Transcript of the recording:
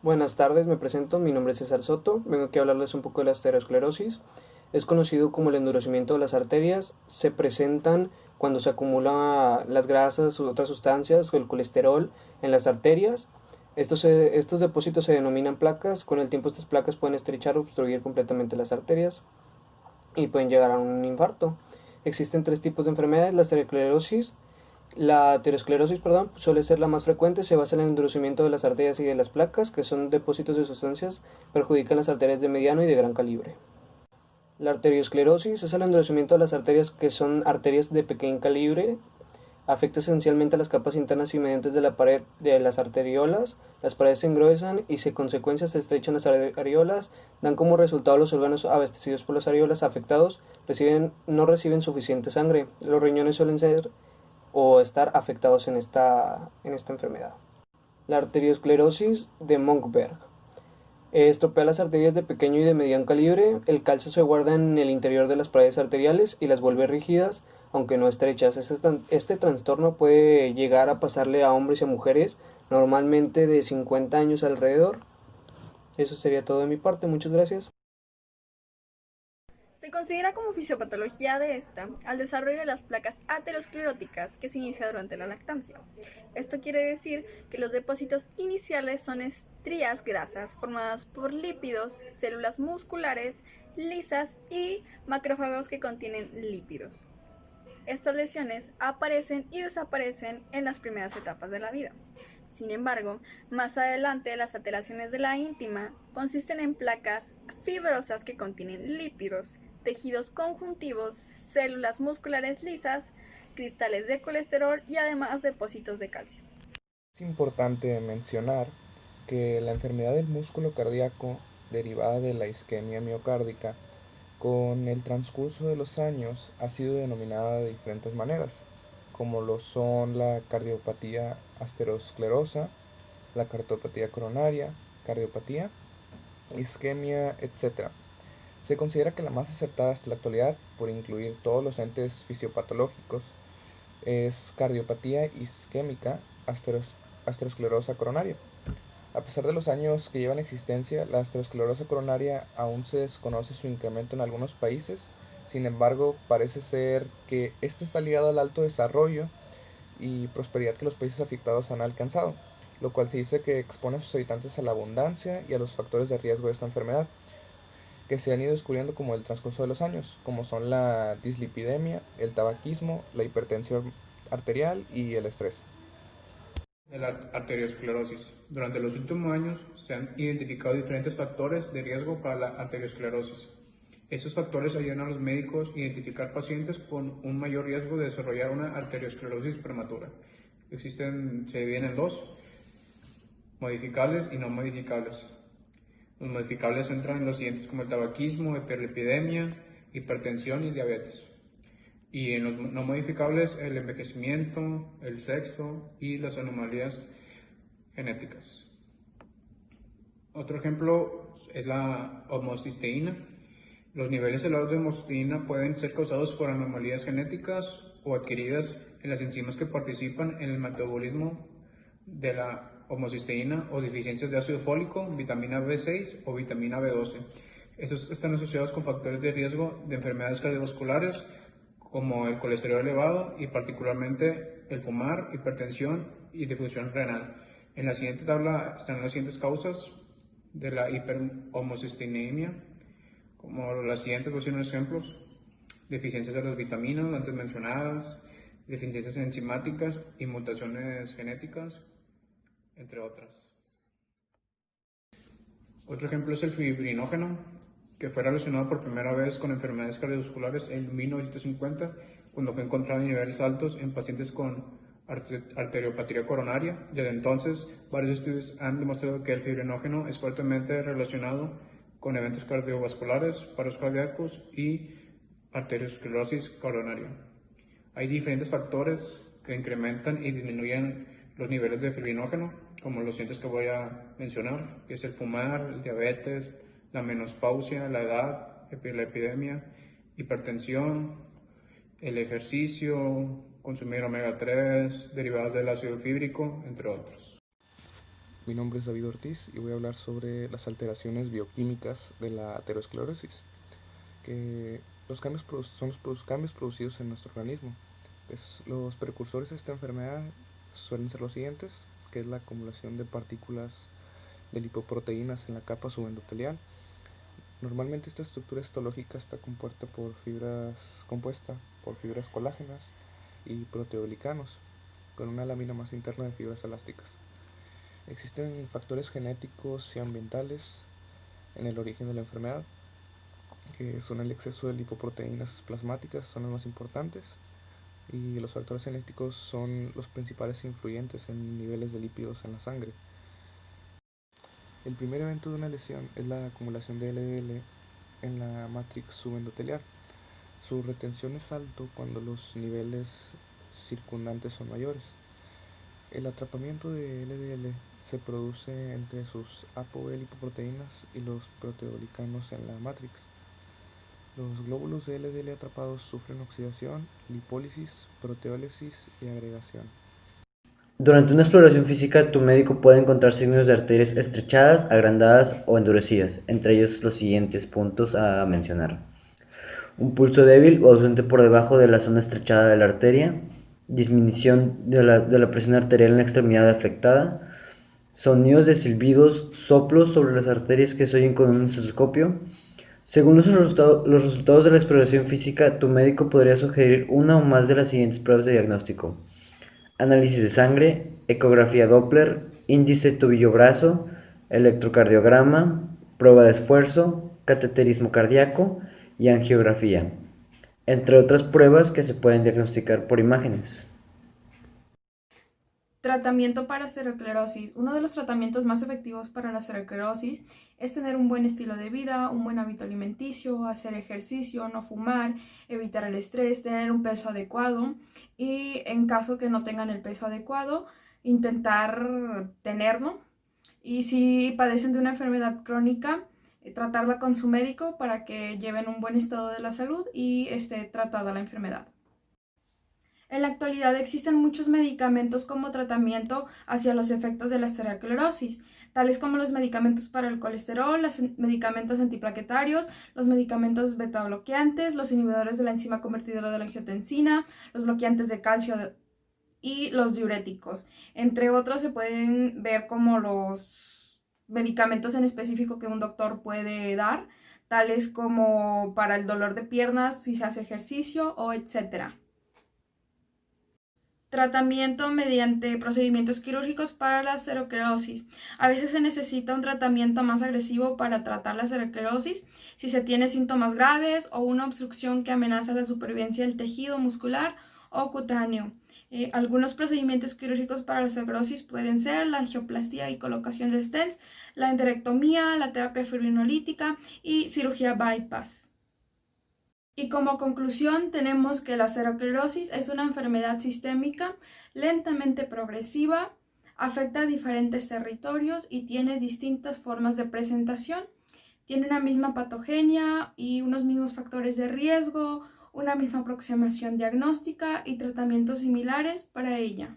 Buenas tardes, me presento, mi nombre es César Soto, vengo aquí a hablarles un poco de la arteriosclerosis. Es conocido como el endurecimiento de las arterias, se presentan cuando se acumulan las grasas u otras sustancias o el colesterol en las arterias. Estos depósitos se denominan placas, con el tiempo estas placas pueden estrechar o obstruir completamente las arterias y pueden llegar a un infarto. Existen tres tipos de enfermedades: la aterosclerosis, perdón, suele ser la más frecuente, se basa en el endurecimiento de las arterias y de las placas, que son depósitos de sustancias, perjudican las arterias de mediano y de gran calibre. La arteriosclerosis es el endurecimiento de las arterias, que son arterias de pequeño calibre, afecta esencialmente a las capas internas y mediantes de la pared de las arteriolas. Las paredes se engruesan y se consecuencia se estrechan las areolas, dan como resultado los órganos abastecidos por las areolas afectados no reciben suficiente sangre. Los riñones suelen ser o estar afectados en esta enfermedad. La arteriosclerosis de Monkberg estropea las arterias de pequeño y de mediano calibre. El calcio se guarda en el interior de las paredes arteriales y las vuelve rígidas, aunque no estrechas. Este trastorno puede llegar a pasarle a hombres y a mujeres, normalmente de 50 años alrededor. Eso sería todo de mi parte, muchas gracias. Se considera como fisiopatología de esta al desarrollo de las placas ateroscleróticas que se inicia durante la lactancia. Esto quiere decir que los depósitos iniciales son estrías grasas formadas por lípidos, células musculares, lisas y macrófagos que contienen lípidos. Estas lesiones aparecen y desaparecen en las primeras etapas de la vida. Sin embargo, más adelante las alteraciones de la íntima consisten en placas fibrosas que contienen lípidos, tejidos conjuntivos, células musculares lisas, cristales de colesterol y además depósitos de calcio. Es importante mencionar que la enfermedad del músculo cardíaco derivada de la isquemia miocárdica con el transcurso de los años ha sido denominada de diferentes maneras, como lo son la cardiopatía aterosclerosa, la cardiopatía coronaria, cardiopatía, isquemia, etc. Se considera que la más acertada hasta la actualidad, por incluir todos los entes fisiopatológicos, es cardiopatía isquémica aterosclerosa coronaria. A pesar de los años que lleva en existencia, la aterosclerosa coronaria aún se desconoce su incremento en algunos países. Sin embargo, parece ser que este está ligado al alto desarrollo y prosperidad que los países afectados han alcanzado, lo cual se dice que expone a sus habitantes a la abundancia y a los factores de riesgo de esta enfermedad, que se han ido descubriendo como el transcurso de los años, como son la dislipidemia, el tabaquismo, la hipertensión arterial y el estrés. De la arteriosclerosis. Durante los últimos años se han identificado diferentes factores de riesgo para la arteriosclerosis. Estos factores ayudan a los médicos a identificar pacientes con un mayor riesgo de desarrollar una arteriosclerosis prematura. Se dividen en dos: modificables y no modificables. Los modificables entran en los siguientes como el tabaquismo, hiperlipidemia, hipertensión y diabetes. Y en los no modificables, el envejecimiento, el sexo y las anomalías genéticas. Otro ejemplo es la homocisteína. Los niveles elevados de homocisteína pueden ser causados por anomalías genéticas o adquiridas en las enzimas que participan en el metabolismo de la homocisteína o deficiencias de ácido fólico, vitamina B6 o vitamina B12. Estos están asociados con factores de riesgo de enfermedades cardiovasculares como el colesterol elevado y particularmente el fumar, hipertensión y difusión renal. En la siguiente tabla están las siguientes causas de la hiperhomocisteinemia, como las siguientes dos son ejemplos: deficiencias de las vitaminas antes mencionadas, deficiencias enzimáticas y mutaciones genéticas, entre otras. Otro ejemplo es el fibrinógeno, que fue relacionado por primera vez con enfermedades cardiovasculares en 1950, cuando fue encontrado en niveles altos en pacientes con arteriopatía coronaria. Desde entonces, varios estudios han demostrado que el fibrinógeno es fuertemente relacionado con eventos cardiovasculares, paros cardíacos y arteriosclerosis coronaria. Hay diferentes factores que incrementan y disminuyen los niveles de fibrinógeno, como los siguientes que voy a mencionar, que es el fumar, el diabetes, la menopausia, la edad, la epidemia, hipertensión, el ejercicio, consumir omega 3, derivados del ácido fíbrico, entre otros. Mi nombre es David Ortiz y voy a hablar sobre las alteraciones bioquímicas de la aterosclerosis, que son los cambios producidos en nuestro organismo. Los precursores de esta enfermedad suelen ser los siguientes, que es la acumulación de partículas de lipoproteínas en la capa subendotelial. Normalmente esta estructura histológica está compuesta por fibras colágenas y proteoglicanos, con una lámina más interna de fibras elásticas. Existen factores genéticos y ambientales en el origen de la enfermedad, que son el exceso de lipoproteínas plasmáticas, son los más importantes, y los factores genéticos son los principales influyentes en niveles de lípidos en la sangre. El primer evento de una lesión es la acumulación de LDL en la matrix subendotelial. Su retención es alto cuando los niveles circundantes son mayores. El atrapamiento de LDL se produce entre sus ApoB lipoproteínas y los proteoglicanos en la matrix. Los glóbulos de LDL atrapados sufren oxidación, lipólisis, proteólisis y agregación. Durante una exploración física, tu médico puede encontrar signos de arterias estrechadas, agrandadas o endurecidas, entre ellos los siguientes puntos a mencionar: un pulso débil o ausente por debajo de la zona estrechada de la arteria, disminución de la presión arterial en la extremidad afectada, sonidos de silbidos, soplos sobre las arterias que se oyen con un estetoscopio. Según los resultados de la exploración física, tu médico podría sugerir una o más de las siguientes pruebas de diagnóstico: análisis de sangre, ecografía Doppler, índice tobillo-brazo, electrocardiograma, prueba de esfuerzo, cateterismo cardíaco y angiografía, entre otras pruebas que se pueden diagnosticar por imágenes. Tratamiento para aterosclerosis. Uno de los tratamientos más efectivos para la aterosclerosis es tener un buen estilo de vida, un buen hábito alimenticio, hacer ejercicio, no fumar, evitar el estrés, tener un peso adecuado y en caso que no tengan el peso adecuado, intentar tenerlo. Y si padecen de una enfermedad crónica, tratarla con su médico para que lleven un buen estado de la salud y esté tratada la enfermedad. En la actualidad existen muchos medicamentos como tratamiento hacia los efectos de la aterosclerosis, tales como los medicamentos para el colesterol, los medicamentos antiplaquetarios, los medicamentos beta bloqueantes, los inhibidores de la enzima convertidora de la angiotensina, los bloqueantes de calcio y los diuréticos. Entre otros se pueden ver como los medicamentos en específico que un doctor puede dar, tales como para el dolor de piernas si se hace ejercicio o etcétera. Tratamiento mediante procedimientos quirúrgicos para la aterosclerosis. A veces se necesita un tratamiento más agresivo para tratar la aterosclerosis si se tiene síntomas graves o una obstrucción que amenaza la supervivencia del tejido muscular o cutáneo. Algunos procedimientos quirúrgicos para la aterosclerosis pueden ser la angioplastía y colocación de stents, la enderectomía, la terapia fibrinolítica y cirugía bypass. Y como conclusión tenemos que la aterosclerosis es una enfermedad sistémica lentamente progresiva, afecta a diferentes territorios y tiene distintas formas de presentación. Tiene una misma patogenia y unos mismos factores de riesgo, una misma aproximación diagnóstica y tratamientos similares para ella.